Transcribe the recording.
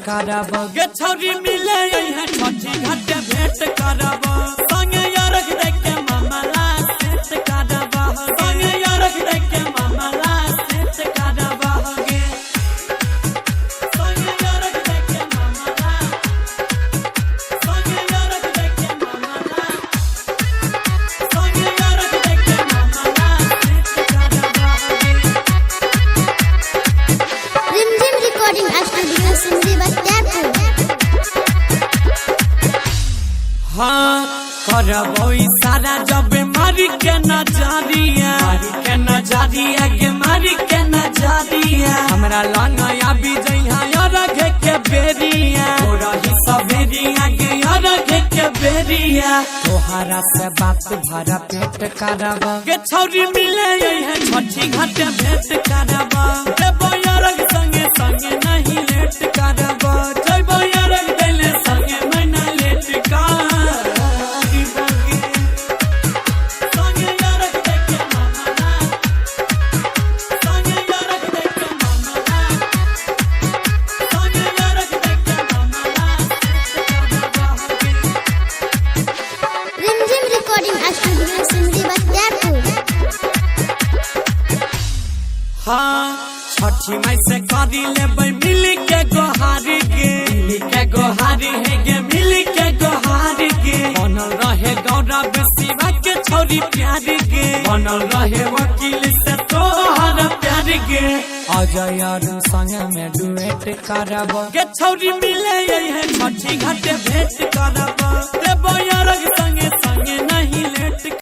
करब गे छौरी मिले है छठी घाट भेंट करब संगे यारक देख के मामला सेट करब संगे यारक देख के मामला सेट करब गे संगे यारक देख के मामला संगे यारक देख के मामला संगे यारक देख के मामला सेट करब गे रिमझिम रिकॉर्डिंग स्टूडियो सिंधी बख्तियारपुर। हाँ करबो सारा जब मारी के नजरिया गे मारी के नजरिया हमरा लंगया बिजइहा यार घे के बेरिया रही सवेरिया गे यार घे के बेरिया तोहरा से बात भरा पेट करब गे छौरी मिले है छठी घाट भेंट करब देबो यार संगे संगे नहीं लेट करब जइबो यार देले संगे मना लेट का रिमझिम रिकॉर्डिंग स्टूडियो सिंधी बख्तियारपुर। हाँ छठी माई से करी लेबै मिली के गोहारी गे मिली के गोहारी है गे मिली के गोहारी गे बनल रहे गौरव शिवा के छौरी प्यारी गे बनल रहे वकील से तोहर प्यार गे अजय और संग में डुएट करब गे छौरी मिले है